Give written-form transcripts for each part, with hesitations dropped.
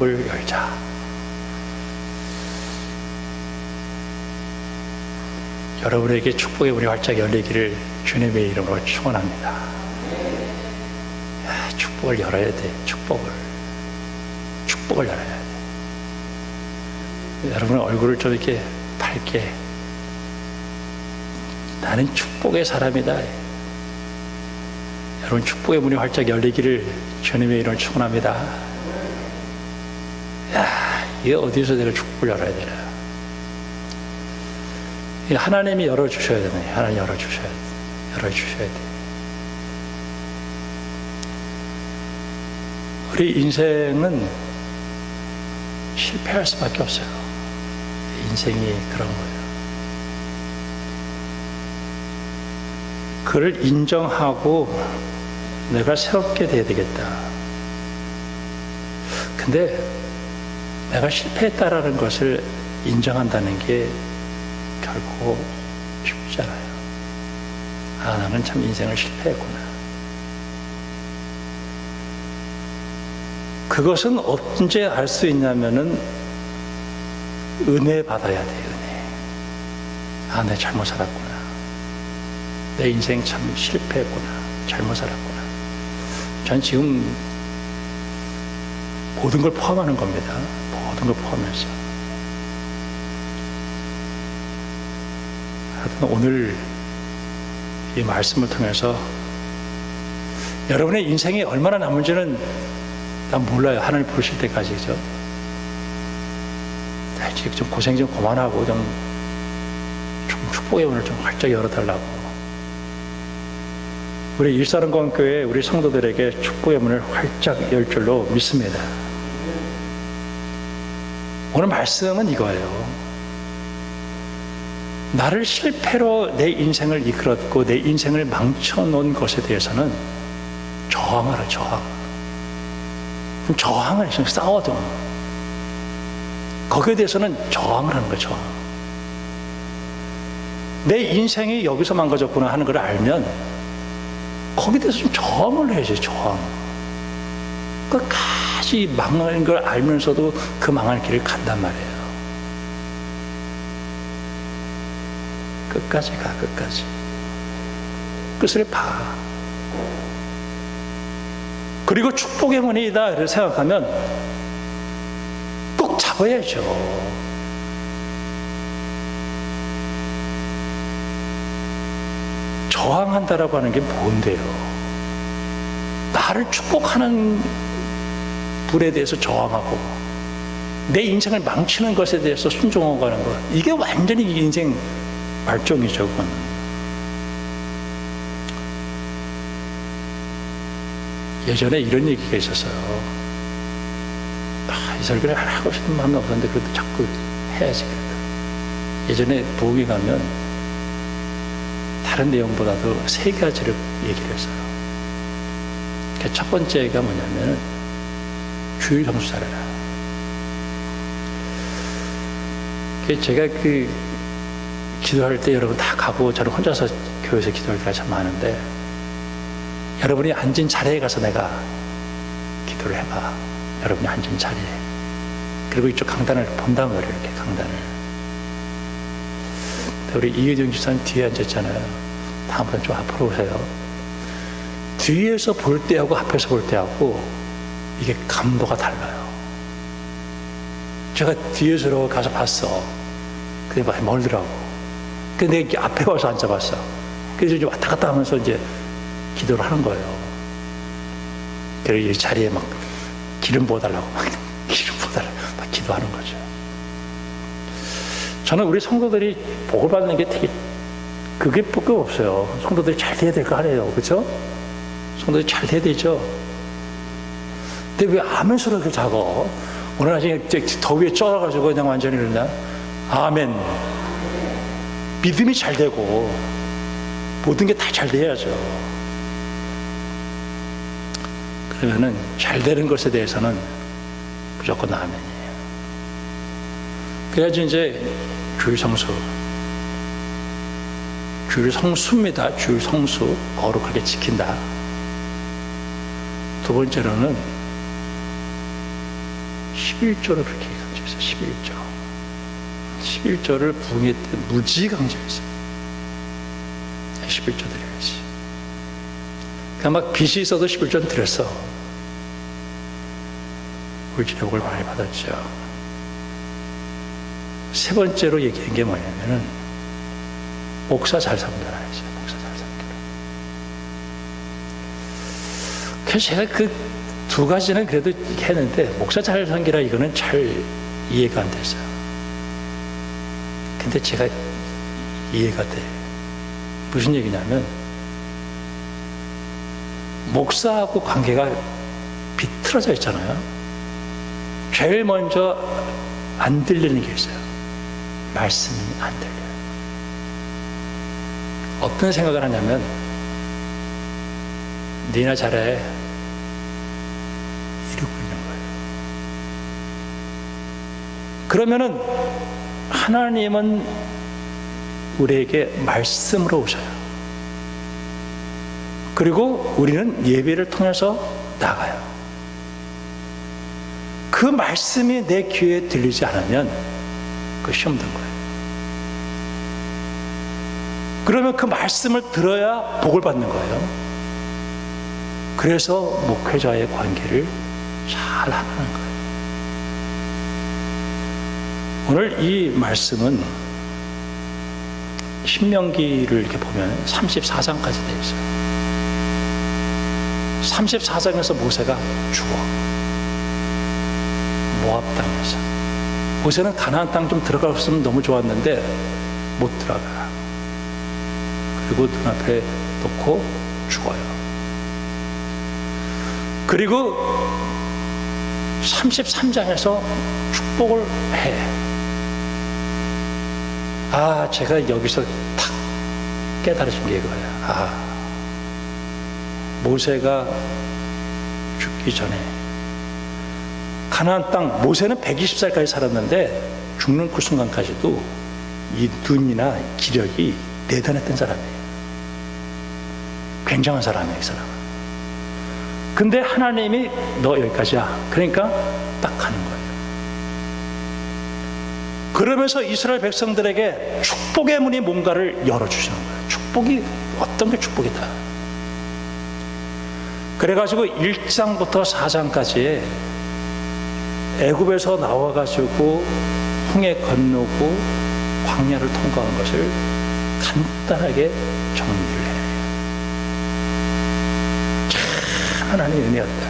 을 열자. 여러분에게 축복의 문이 활짝 열리기를 주님의 이름으로 축원합니다. 축복을 열어야 돼. 축복을 열어야 돼. 여러분의 얼굴을 좀 이렇게 밝게, 나는 축복의 사람이다. 여러분, 축복의 문이 활짝 열리기를 주님의 이름으로 축원합니다. 이게 어디서 내가 축복을 열어야 되나? 하나님이 열어주셔야 되네. 하나님 열어주셔야 돼. 우리 인생은 실패할 수밖에 없어요. 인생이 그런 거예요. 그를 인정하고 내가 새롭게 돼야 되겠다. 근데 내가 실패했다라는 것을 인정한다는 게 결코 쉽지 않아요. 나는 참 인생을 실패했구나. 그것은 언제 알 수 있냐면은 은혜 받아야 돼. 은혜. 내가 잘못 살았구나. 내 인생 참 실패했구나. 잘못 살았구나. 전 지금 모든 걸 포함하는 겁니다. 모든 걸 포함해서. 하여튼 오늘 이 말씀을 통해서 여러분의 인생이 얼마나 남은지는 난 몰라요. 하나님 부르실 때까지죠. 지금 좀 고생 좀 그만하고 좀 축복의 문을 좀 활짝 열어달라고. 우리 일사랑광교회 우리 성도들에게 축복의 문을 활짝 열 줄로 믿습니다. 오늘 말씀은 이거예요. 나를 실패로 내 인생을 이끌었고 내 인생을 망쳐놓은 것에 대해서는 저항하라. 저항을 해서 싸워도 거기에 대해서는 저항을 하는 거죠. 내 인생이 여기서 망가졌구나 하는 걸 알면 거기에 대해서 좀 저항을 해야지. 저항. 끝까지 망하는 걸 알면서도 그 망할 길을 간단 말이에요. 끝까지 가. 끝을 봐. 그리고 축복의 문이다 이렇게 생각하면 꼭 잡아야죠. 저항한다라고 하는 게 뭔데요? 나를 축복하는 불에 대해서 저항하고 내 인생을 망치는 것에 대해서 순종하고 가는 것, 이게 완전히 인생 말종이죠. 그건. 예전에 이런 얘기가 있었어요. 이 설교를 하고 싶은 마음이 없었는데 그래도 자꾸 해야지. 예전에 부엌에 가면 다른 내용보다도 3가지를 얘기를 했어요. 첫 번째가 뭐냐면 주일 성수 잘해라. 제가 기도할 때 여러분 다 가고 저는 혼자서 교회에서 기도할 때가 참 많은데, 여러분이 앉은 자리에 가서 내가 기도를 해봐. 여러분이 앉은 자리에. 그리고 이쪽 강단을 본단 말이에요. 이렇게 강단을. 우리 이혜정 집사님 뒤에 앉았잖아요. 다음번 좀 앞으로 오세요. 뒤에서 볼 때하고 앞에서 볼 때하고 이게 감도가 달라요. 제가 뒤에서 가서 봤어. 근데 많이 멀더라고. 근데 내가 앞에 와서 앉아봤어. 그래서 이제 왔다 갔다 하면서 이제 기도를 하는 거예요. 그래서 이 자리에 막 기름 부어달라고 막 기도하는 거죠. 저는 우리 성도들이 복을 받는 게 되게 그게 없어요. 성도들이 잘 돼야 될 거 아니에요. 그렇죠? 성도들이 잘 돼야 되죠. 근데 왜 아멘 소리가 그렇게 작아? 오늘 나중에 더위에 쩔어가지고 그냥 완전히 그러냐? 아멘. 믿음이 잘 되고 모든 게 다 잘 돼야죠. 그러면은 잘 되는 것에 대해서는 무조건 아멘이에요. 그래야지 이제 주일 성수입니다. 주일 성수 거룩하게 지킨다. 두 번째로는 11조를 그렇게 강조했어요. 11조를 부흥회 때 무지 강조했어요. 11조 드려야지. 그러니까 막 빚이 있어도 11조는 드렸어. 울진복을 많이 받았죠. 세 번째로 얘기한 게 뭐냐면은 목사 잘 섬겨라 했어요. 목사 잘 섬겨라. 그래서 제가 그 두 가지는 그래도 했는데 목사 잘 섬기라 이거는 잘 이해가 안 됐어요. 근데 제가 이해가 돼. 무슨 얘기냐면 목사하고 관계가 비틀어져 있잖아요. 제일 먼저 안 들리는 게 있어요. 말씀이 안 들려요. 어떤 생각을 하냐면 니나 잘해 이러고 있는 거예요. 그러면은 하나님은 우리에게 말씀으로 오셔요. 그리고 우리는 예배를 통해서 나가요. 그 말씀이 내 귀에 들리지 않으면 그 시험 든 거예요. 그러면 그 말씀을 들어야 복을 받는 거예요. 그래서 목회자의 관계를 잘 하는 거예요. 오늘 이 말씀은 신명기를 이렇게 보면 34장까지 되어 있어요. 34장에서 모세가 죽어. 모압 땅에서. 모세는 가나안 땅 좀 들어갔으면 너무 좋았는데 못 들어가. 그리고 눈앞에 놓고 죽어요. 그리고 33장에서 축복을 해. 제가 여기서 탁 깨달아진 게 이거야. 모세가 죽기 전에 가나안 땅, 모세는 120살까지 살았는데 죽는 그 순간까지도 이 눈이나 기력이 대단했던 사람이에요. 굉장한 사람이에요, 이 사람은. 근데 하나님이 너 여기까지야. 그러니까 딱 가는 거예요. 그러면서 이스라엘 백성들에게 축복의 문이 뭔가를 열어주시는 거예요. 축복이 어떤 게 축복이다. 그래가지고 1장부터 4장까지 애굽에서 나와가지고 홍해 건너고 광야를 통과한 것을 간단하게 정리를 해요. 참 하나님의 은혜였다.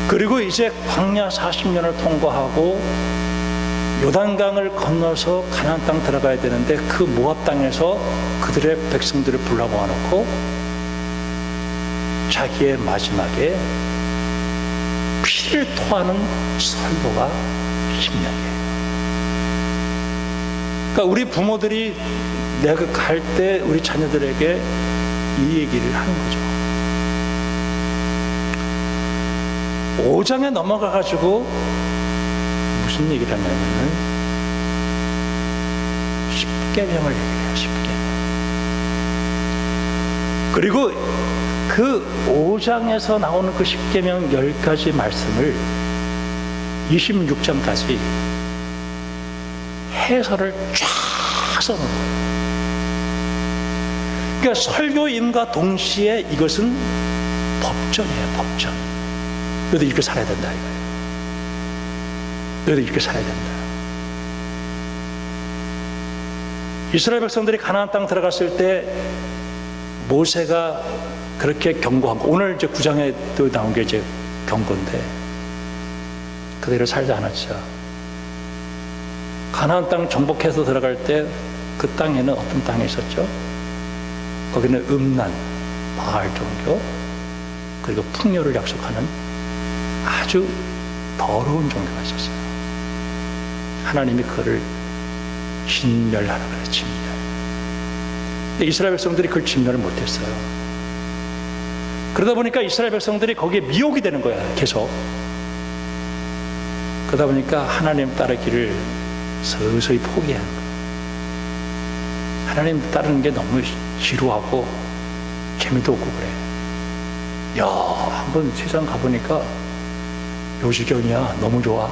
그리고 이제 광야 40년을 통과하고 요단강을 건너서 가나안 땅 들어가야 되는데 그 모압 땅에서 그들의 백성들을 불러 모아놓고 자기의 마지막에 피를 토하는 설교가 신명이에요. 그러니까 우리 부모들이 내가 갈 때 우리 자녀들에게 이 얘기를 하는 거죠. 5장에 넘어가가지고 무슨 얘기를 하냐면은 10계명을 얘기해요. 10계명. 그리고 그 5장에서 나오는 그 10계명 10가지 말씀을 26장까지 해설을 쫙 써놓은 거예요. 그러니까 설교임과 동시에 이것은 법전이에요. 법전. 너희도 이렇게 살아야 된다 이거예요. 너희도 이렇게 살아야 된다. 이스라엘 백성들이 가나안 땅 들어갔을 때 모세가 그렇게 경고한 거. 오늘 이제 9장에도 나온 게 이제 경고인데 그대로 살지 않았죠. 가나안 땅 정복해서 들어갈 때 그 땅에는 어떤 땅이 있었죠? 거기는 음란, 바알 종교, 그리고 풍요를 약속하는 아주 더러운 종교가 있었어요. 하나님이 그거를 진멸하라 그래요. 진멸. 근데 이스라엘 백성들이 그걸 진멸을 못했어요. 그러다 보니까 이스라엘 백성들이 거기에 미혹이 되는 거야. 계속. 그러다 보니까 하나님 따르기를 서서히 포기하는 거야. 하나님 따르는 게 너무 지루하고 재미도 없고 그래. 한번 세상 가보니까 요지경이야. 너무 좋아.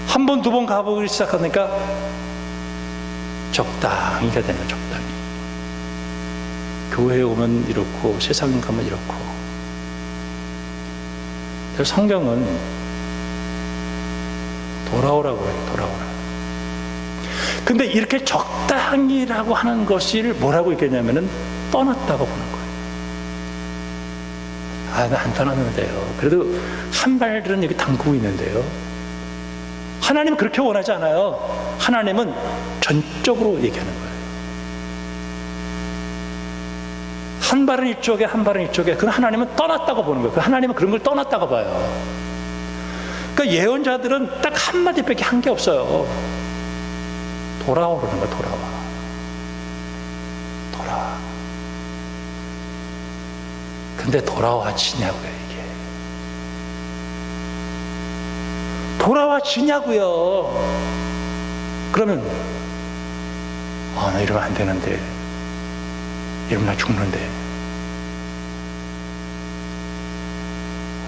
한 번, 두 번 가보기 시작하니까 적당히가 되는 거야. 적당히. 교회에 오면 이렇고 세상에 가면 이렇고. 그래서 성경은 돌아오라고 해요. 돌아오라. 근데 이렇게 적당히라고 하는 것을 뭐라고 얘기했냐면은 떠났다고 보는 거예요. 아, 나 안 떠났는데요. 그래도 한 발은 여기 담그고 있는데요. 하나님은 그렇게 원하지 않아요. 하나님은 전적으로 얘기하는 거예요. 한 발은 이쪽에, 한 발은 이쪽에. 그건 하나님은 떠났다고 보는 거예요. 하나님은 그런 걸 떠났다고 봐요. 그러니까 예언자들은 딱 한마디밖에 한 게 없어요. 돌아오라는 거야. 돌아와. 돌아와. 근데 돌아와지냐고요, 이게. 돌아와지냐고요. 그러면 나 이러면 안 되는데, 이러면 나 죽는데.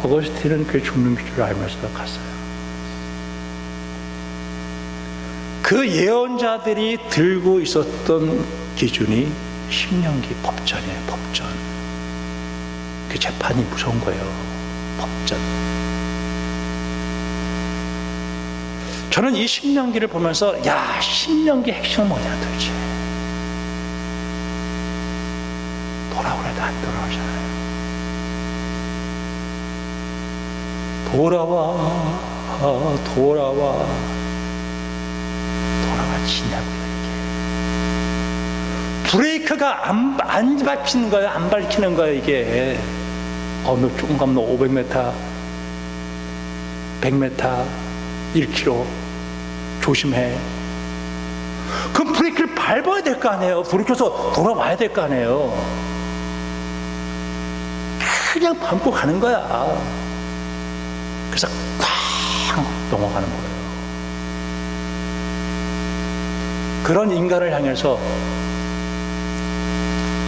어거스틴은 그 죽는 줄 알면서 갔어요. 그 예언자들이 들고 있었던 기준이 신명기 법전이에요. 법전. 그 재판이 무서운 거예요. 법전. 저는 이 신명기를 보면서 신명기 핵심은 뭐냐 도대체. 돌아오래도 안 돌아오잖아요. 돌아와. 돌아와지냐고요, 이게. 브레이크가 안 밟히는 거예요. 안 밝히는 거예요, 이게. 너 조금 가면 500m, 100m, 1km 조심해. 그럼 브레이크를 밟아야 될 거 아니에요. 돌이켜서 돌아와야 될 거 아니에요. 그냥 밟고 가는 거야. 그래서 쾅 넘어가는 거예요. 그런 인간을 향해서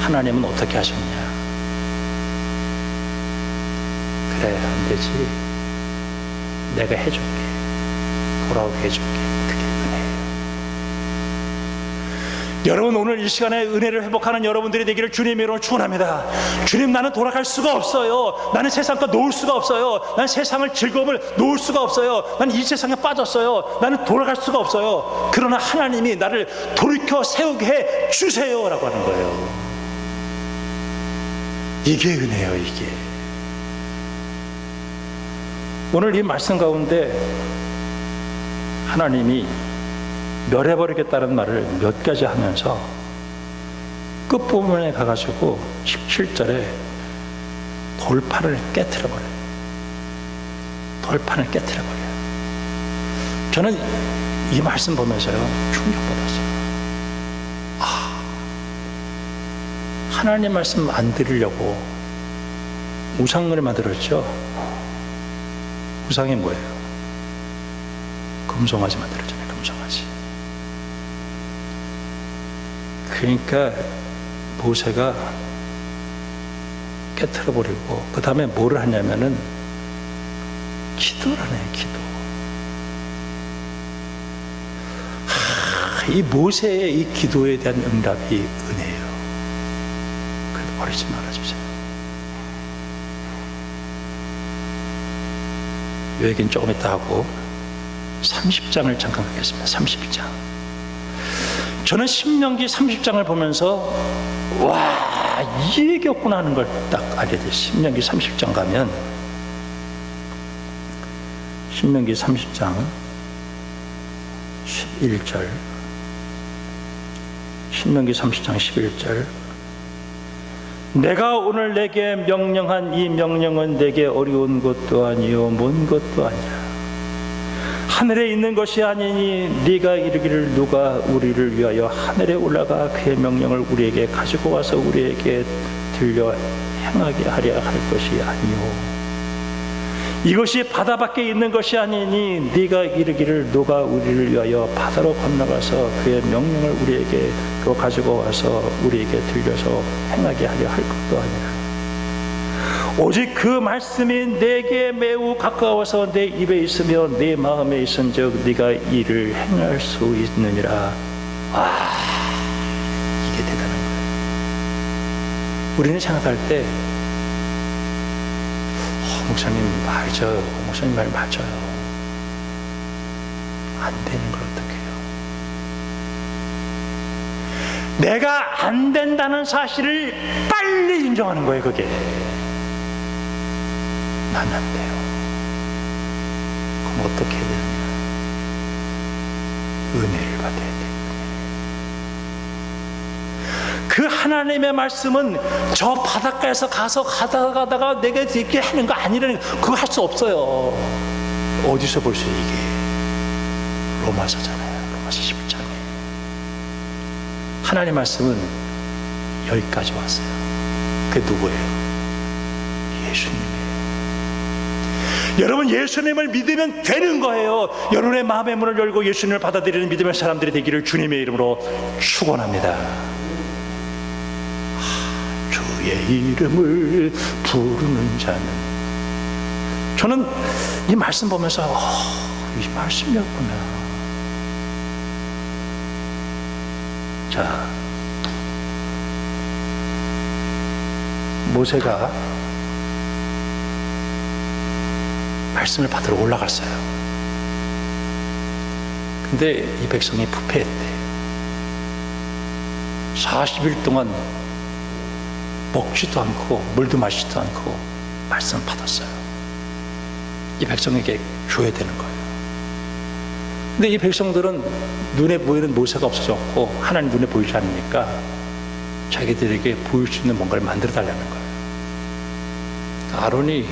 하나님은 어떻게 하셨냐. 그래, 안 되지. 내가 해줄게. 돌아오게 해줄게. 그게 은혜예요. 여러분, 오늘 이 시간에 은혜를 회복하는 여러분들이 되기를 주님의 이름으로 축원합니다. 주님, 나는 돌아갈 수가 없어요. 나는 세상과 놓을 수가 없어요. 나는 세상을 즐거움을 놓을 수가 없어요. 나는 이 세상에 빠졌어요. 나는 돌아갈 수가 없어요. 그러나 하나님이 나를 돌이켜 세우게 해 주세요라고 하는 거예요. 이게 은혜예요, 이게. 오늘 이 말씀 가운데 하나님이 멸해버리겠다는 말을 몇 가지 하면서 끝부분에 가가지고 17절에 돌판을 깨트려버려요. 돌판을 깨트려버려요. 저는 이 말씀 보면서요, 충격받았어요. 하나님 말씀 안 들으려고 우상을 만들었죠. 우상이 뭐예요? 금송아지 만들었잖아요. 금송아지. 그러니까 모세가 깨트려버리고 그 다음에 뭐를 하냐면은 기도를 해요. 기도. 이 모세의 이 기도에 대한 응답이 은혜예요. 그래도 버리지 말아주세요. 이 얘기는 조금 이따 하고 30장을 잠깐 가겠습니다. 30장. 저는 신명기 30장을 보면서 이 얘기였구나 하는 걸 딱 알게 돼요. 신명기 30장 가면 신명기 30장 11절, 신명기 30장 11절. 내가 오늘 내게 명령한 이 명령은 내게 어려운 것도 아니요 먼 것도 아니라 하늘에 있는 것이 아니니 네가 이르기를 누가 우리를 위하여 하늘에 올라가 그의 명령을 우리에게 가지고 와서 우리에게 들려 행하게 하려 할 것이 아니요 이것이 바다 밖에 있는 것이 아니니 네가 이르기를 누가 우리를 위하여 바다로 건너가서 그의 명령을 우리에게 가지고 와서 우리에게 들려서 행하게 하려 할 것도 아니라 오직 그 말씀이 내게 매우 가까워서 내 입에 있으며 내 마음에 있은즉 네가 이를 행할 수 있느니라. 이게 대단한 거예요. 우리는 생각할 때 목사님 맞아요. 목사님 말 맞아요. 안 되는 걸 어떻게 해요? 내가 안 된다는 사실을 빨리 인정하는 거예요. 그게 난 안 돼요. 그럼 어떻게 해야 되느냐? 은혜를 받아야 돼요. 그 하나님의 말씀은 저 바닷가에서 가다가 내가 이렇게 하는 거 아니라는, 그거 할 수 없어요. 어디서 볼 수 있게? 로마서잖아요. 로마서 10장에 하나님의 말씀은 여기까지 왔어요. 그게 누구예요? 예수님이에요. 여러분, 예수님을 믿으면 되는 거예요. 여러분의 마음의 문을 열고 예수님을 받아들이는 믿음의 사람들이 되기를 주님의 이름으로 축원합니다. 주의 이름을 부르는 자는, 저는 이 말씀 보면서 이 말씀이었구나. 자, 모세가 말씀을 받으러 올라갔어요. 근데 이 백성이 부패했대. 40일 동안 먹지도 않고 물도 마시지도 않고 말씀을 받았어요. 이 백성에게 줘야 되는 거예요. 근데 이 백성들은 눈에 보이는 모세가 없어졌고 하나님 눈에 보이지 않으니까 자기들에게 보일 수 있는 뭔가를 만들어 달라는 거예요. 아론이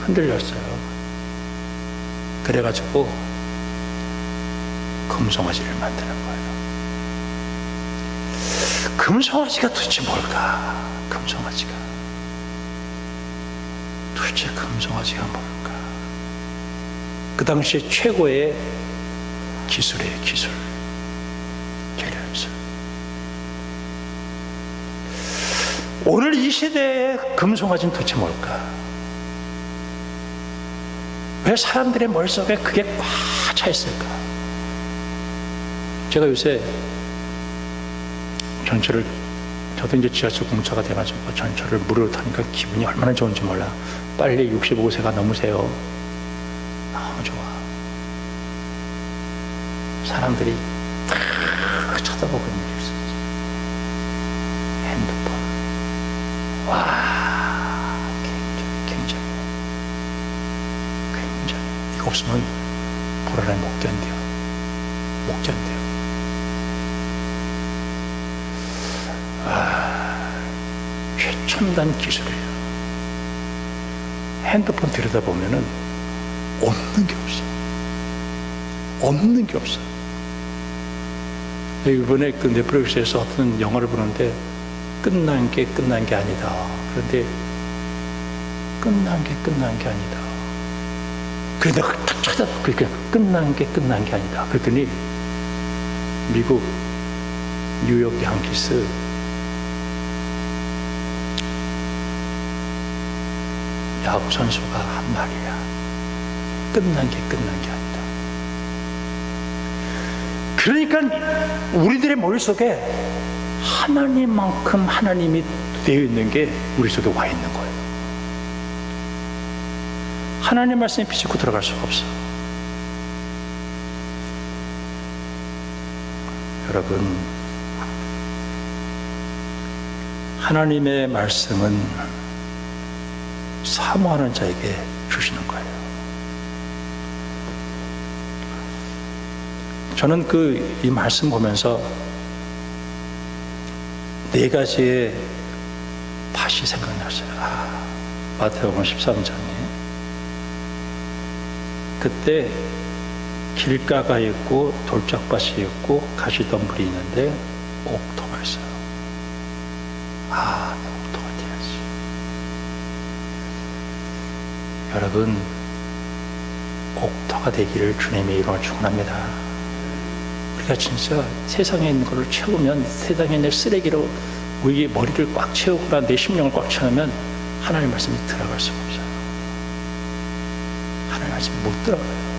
흔들렸어요. 그래가지고 금송아지를 만드는 거예요. 금송아지가 도대체 뭘까? 금송아지가 뭘까? 그 당시에 최고의 기술이에요. 기술, 계련술. 오늘 이 시대의 금송아지는 도대체 뭘까? 왜 사람들의 머릿속에 그게 꽉 차 있을까? 제가 요새 전철을, 저도 이제 지하철 공차가 돼가지고 전철을 무료로 타니까 기분이 얼마나 좋은지 몰라. 빨리 65세가 넘으세요. 너무 좋아. 사람들이 탁 쳐다보고 있는 게 있어요. 핸드폰. 와, 굉장히. 이거 없으면 불안해. 못 견뎌요. 최첨단 기술이에요. 핸드폰 들여다보면은 없는 게 없어. 이번에 그 넷플릭스에서 어떤 영화를 보는데 끝난 게 아니다. 그런데 끝난 게 아니다. 그런데 내가 딱 찾아보니까 끝난 게 아니다. 그랬더니 미국 뉴욕 양키스 야구 선수가 한 말이야. 끝난 게 아니다. 그러니까 우리들의 머릿속에 하나님만큼 하나님이 되어 있는 게 우리 속에 와 있는 거예요. 하나님 말씀이 비집고 들어갈 수가 없어. 여러분, 하나님의 말씀은 사모하는 자에게 주시는 거예요. 저는 이 말씀 보면서 네 가지의 밭이 생각났어요. 마태복음 13장에 그때 길가가 있고 돌짝밭이 있고 가시덤불이 있는데 옥토가 있어요. 옥토가 돼야지. 여러분, 옥토가 되기를 주님의 이름으로 축원합니다. 우리가 진짜 세상에 있는 것을 채우면, 세상에 있는 쓰레기로 우리 머리를 꽉 채우거나 내 심령을 꽉 채우면 하나님 말씀이 들어갈 수가 없어요. 하나님 말씀이 못 들어가요.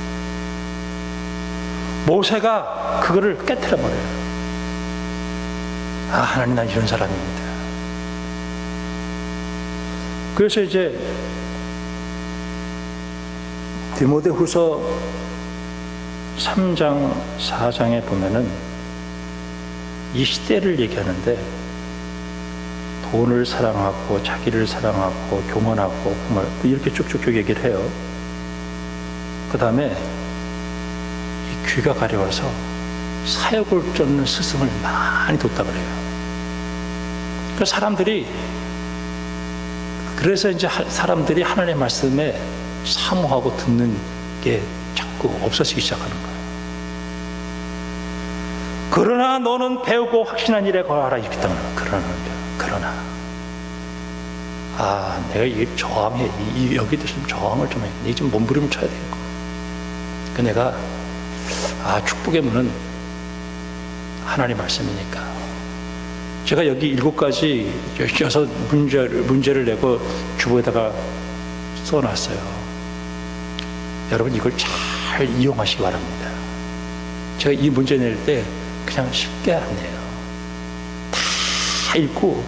모세가 그거를 깨트려 버려요. 아, 하나님, 난 이런 사람입니다. 그래서 이제 디모데후서 3장 4장에 보면은 이 시대를 얘기하는데, 돈을 사랑하고 자기를 사랑하고 교만하고 이렇게 쭉쭉쭉 얘기를 해요. 그 다음에 이 귀가 가려워서 사역을 쫓는 스승을 많이 뒀다 그래요. 그 사람들이, 그래서 이제 사람들이 하나님의 말씀에 사모하고 듣는 게 자꾸 없어지기 시작하는 거예요. 그러나 너는 배우고 확신한 일에 거하라, 이렇게 딱 나와요. 그러나 내가 이 저항해, 여기 있으면 저항을 좀 해. 네 좀 몸부림을 쳐야 되겠고. 그 내가 축복의 문은 하나님 말씀이니까. 제가 여기 7가지 6 문제를 내고 주보에다가 써놨어요. 여러분 이걸 잘 이용하시기 바랍니다. 제가 이 문제 낼 때 그냥 쉽게 안 내요. 다 읽고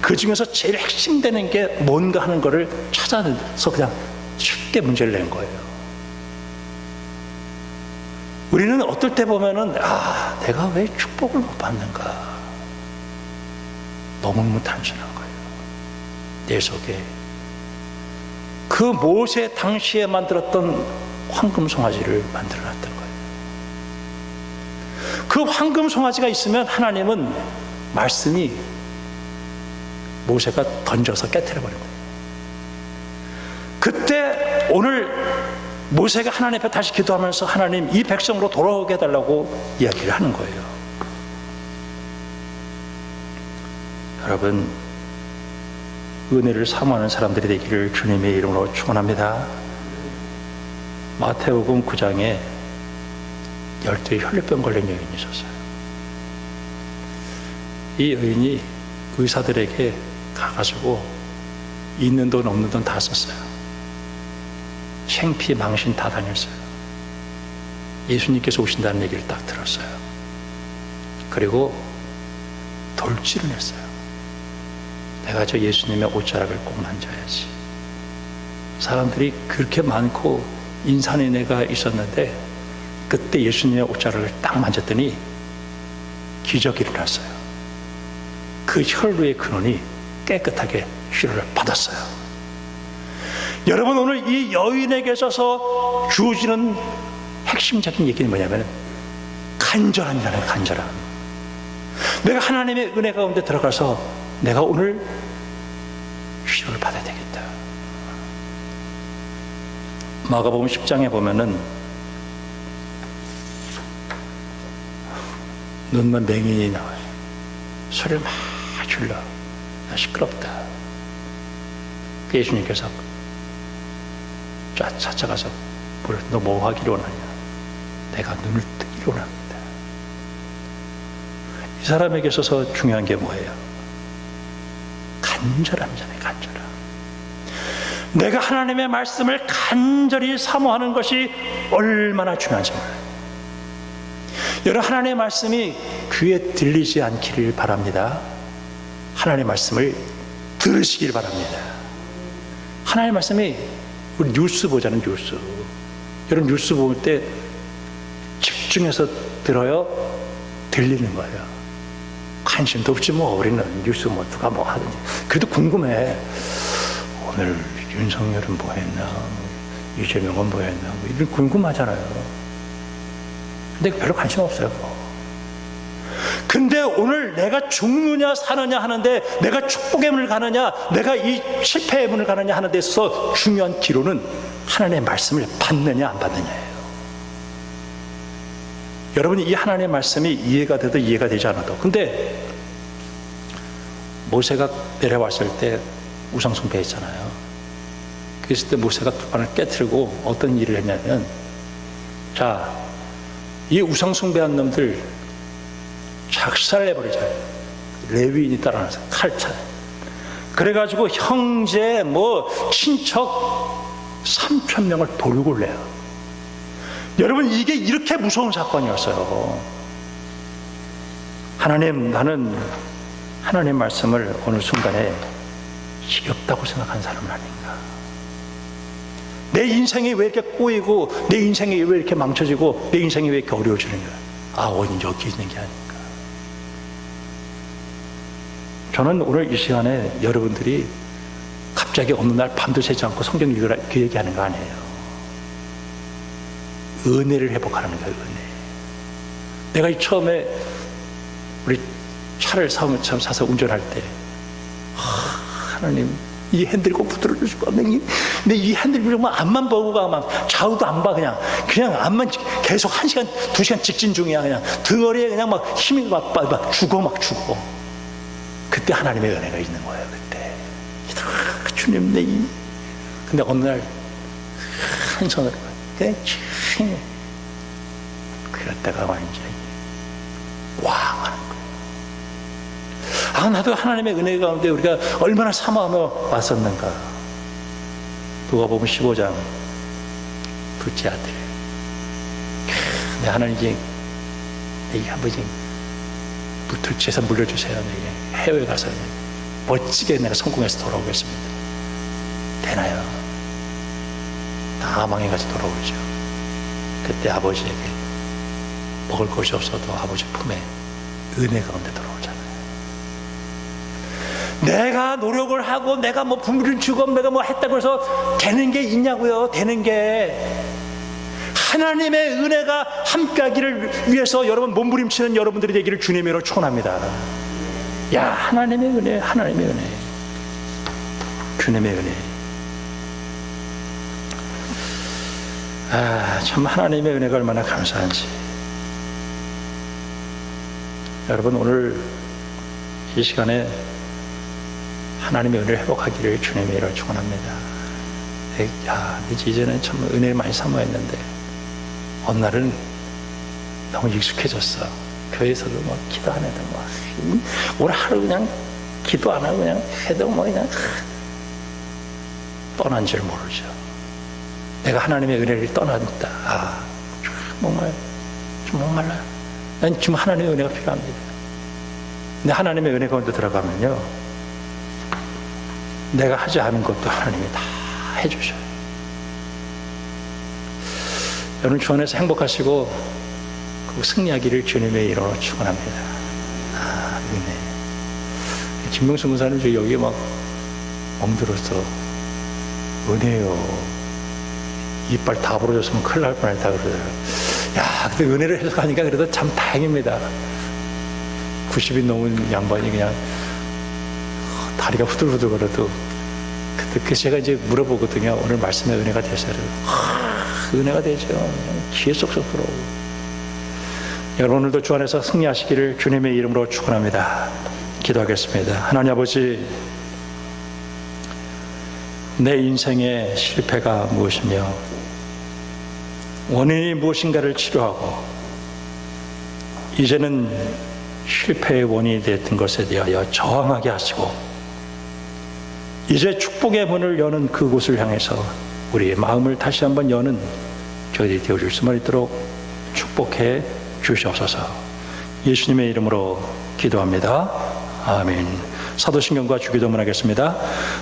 그 중에서 제일 핵심되는 게 뭔가 하는 거를 찾아내서 그냥 쉽게 문제를 낸 거예요. 우리는 어떨 때 보면은 내가 왜 축복을 못 받는가, 너무너무 단순한 거예요. 내 속에 그 모세 당시에 만들었던 황금 송아지를 만들어 놨던 거예요. 그 황금 송아지가 있으면 하나님은 말씀이 모세가 던져서 깨트려 버린 거예요. 그때 오늘 모세가 하나님 앞에 다시 기도하면서 하나님, 이 백성으로 돌아오게 해달라고 이야기를 하는 거예요. 여러분, 은혜를 사모하는 사람들이 되기를 주님의 이름으로 축원합니다. 마태복음 9장에 12 혈류병 걸린 여인이 있었어요. 이 여인이 의사들에게 가가지고 있는 돈 없는 돈 다 썼어요. 창피 망신 다 당했어요. 예수님께서 오신다는 얘기를 딱 들었어요. 그리고 돌진을 했어요. 내가 저 예수님의 옷자락을 꼭 만져야지. 사람들이 그렇게 많고 인산인해가 있었는데 그때 예수님의 옷자락을 딱 만졌더니 기적이 일어났어요. 그 혈루의 근원이 깨끗하게 치료를 받았어요. 여러분, 오늘 이 여인에게 있어서 주어지는 핵심적인 얘기는 뭐냐면 간절함이라는, 간절함. 내가 하나님의 은혜 가운데 들어가서 내가 오늘 치료를 받아야 되겠다. 마가복음 10장에 보면은 눈만 맹인이 나와요. 소리를 막 질러. 나 시끄럽다. 그 예수님께서 찾아가서 너 뭐 하기로 원하냐? 내가 눈을 뜨기로 원합니다. 이 사람에게 있어서 중요한 게 뭐예요? 간절함이잖아요. 간절함. 내가 하나님의 말씀을 간절히 사모하는 것이 얼마나 중요한지 몰라요. 여러분, 하나님의 말씀이 귀에 들리지 않기를 바랍니다. 하나님의 말씀을 들으시길 바랍니다. 하나님의 말씀이, 우리 뉴스 보자는 뉴스. 여러분 뉴스 볼 때 집중해서 들어요? 들리는 거예요. 관심도 없지 뭐. 우리는 뉴스 뭐 누가 뭐 하든지. 그래도 궁금해. 오늘 윤석열은 뭐 했나, 이재명은 뭐 했나, 뭐 이런 궁금하잖아요. 근데 별로 관심 없어요. 근데 오늘 내가 죽느냐 사느냐 하는데, 내가 축복의 문을 가느냐, 내가 이 실패의 문을 가느냐 하는 데 있어서 중요한 기로는 하나님의 말씀을 받느냐 안 받느냐예요. 여러분이 이 하나님의 말씀이 이해가 돼도 이해가 되지 않아도, 근데 모세가 내려왔을 때 우상숭배했잖아요. 그랬을 때 모세가 두판을 깨트리고 어떤 일을 했냐면, 자, 이 우상숭배한 놈들 작살내버리자. 레위인이 따라나서 칼차. 그래가지고 형제 친척 3,000명을 돌고 내요. 여러분, 이게 이렇게 무서운 사건이었어요. 하나님, 나는 하나님 말씀을 어느 순간에 지겹다고 생각한 사람은 아닌가. 내 인생이 왜 이렇게 꼬이고, 내 인생이 왜 이렇게 망쳐지고, 내 인생이 왜 이렇게 어려워지는가. 원인 여기 있는 게 아닌가. 저는 오늘 이 시간에 여러분들이 갑자기 어느 날 밤도 새지 않고 성경 읽으라 그 얘기하는 거 아니에요. 은혜를 회복하는 거예요. 은혜. 내가 이 처음에 우리 차를 사서 운전할 때 하나님, 이 핸들 꼭 붙들어 주시고, 내 이 핸들 정말 앞만 보고 가. 막 좌우도 안 봐. 그냥 앞만 계속 1시간 2시간 직진 중이야. 그냥 등어리에 그냥 막 힘이 막 죽어. 그때 하나님의 은혜가 있는 거예요. 그때 주님, 근데 어느 날 한 손으로 그냥 그랬다가 완전히 하는 거예요. 나도 하나님의 은혜 가운데 우리가 얼마나 사모하며 왔었는가. 누가복음 15장 둘째 아들. 내 하나님이 내게 한번 붙을 죄서 물려주세요. 내게 해외에 가서 멋지게 내가 성공해서 돌아오겠습니다. 되나요? 다 망해가지고 돌아오죠. 그때 아버지에게 먹을 것이 없어도 아버지 품에 은혜 가운데 돌아오잖아요. 내가 노력을 하고 내가 부모를 주고 내가 했다고 해서 되는 게 있냐고요. 되는 게 하나님의 은혜가 함께하기를 위해서 여러분 몸부림치는 여러분들이 되기를 주님으로 축원합니다. 하나님의 은혜, 하나님의 은혜, 주님의 은혜. 참 하나님의 은혜가 얼마나 감사한지. 여러분, 오늘 이 시간에 하나님의 은혜를 회복하기를 주님의 이름으로 축원합니다. 이제는 참 은혜를 많이 사모했는데 어느 날은 너무 익숙해졌어. 교회에서도 기도 안 해도 오늘 하루 그냥 기도 안 하고 그냥 해도 그냥 떠난 줄 모르죠. 내가 하나님의 은혜를 떠났다. 정말요. 난 지금 하나님의 은혜가 필요합니다. 근데 하나님의 은혜 가운데 들어가면요, 내가 하지 않은 것도 하나님이 다 해주셔요. 여러분 주 안에서 행복하시고 승리하기를 주님의 이름으로 축원합니다. 은혜. 김명수 군사님 저 여기에 멍들어서 은혜요. 이빨 다 부러졌으면 큰일 날 뻔했다 그러더라고요. 근데 은혜를 해석하니까 그래도 참 다행입니다. 90이 넘은 양반이 그냥 다리가 후들후들 걸어도 그때 제가 이제 물어보거든요. 오늘 말씀에 은혜가 되세요? 은혜가 되죠. 기에 쏙쏙 들어오고. 여러분 오늘도 주 안에서 승리하시기를 주님의 이름으로 축원합니다. 기도하겠습니다. 하나님 아버지, 내 인생의 실패가 무엇이며 원인이 무엇인가를 치료하고 이제는 실패의 원인이 됐던 것에 대하여 저항하게 하시고 이제 축복의 문을 여는 그곳을 향해서 우리의 마음을 다시 한번 여는 저희들이 되어줄 수만 있도록 축복해 주시옵소서. 예수님의 이름으로 기도합니다. 아멘. 사도신경과 주기도문 하겠습니다.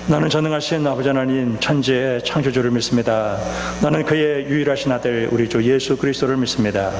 나는 전능하신 아버지 하나님 천지의 창조주를 믿습니다. 나는 그의 유일하신 아들 우리 주 예수 그리스도를 믿습니다.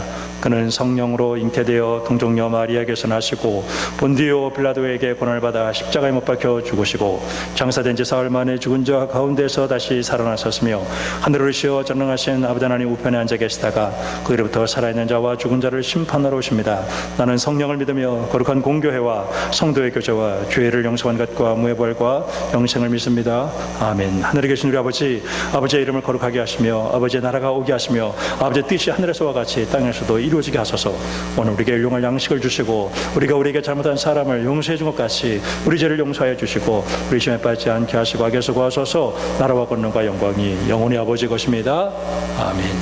그는 성령으로 잉태되어 동정녀 마리아에게서 나시고 본디오 빌라도에게 고난을 받아 십자가에 못 박혀 죽으시고 장사된 지 사흘 만에 죽은 자 가운데서 다시 살아나셨으며 하늘을 쉬어 전능하신 아버지 하나님 우편에 앉아 계시다가 그로부터 살아있는 자와 죽은 자를 심판하러 오십니다. 나는 성령을 믿으며 거룩한 공교회와 성도의 교제와 죄를 용서한 것과 무해벌과 영생을 믿습니다. 아멘. 하늘에 계신 우리 아버지, 아버지의 이름을 거룩하게 하시며 아버지의 나라가 오게 하시며 아버지의 뜻이 하늘에서와 같이 땅에서도 이루어지게 하소서. 오늘 우리에게 일용할 양식을 주시고 우리가 우리에게 잘못한 사람을 용서해 준 것 같이 우리 죄를 용서하여 주시고 우리 시험에 빠지지 않게 하시고 악에서 구하소서. 나라와 권능과 영광이 영원히 아버지 것입니다. 아멘.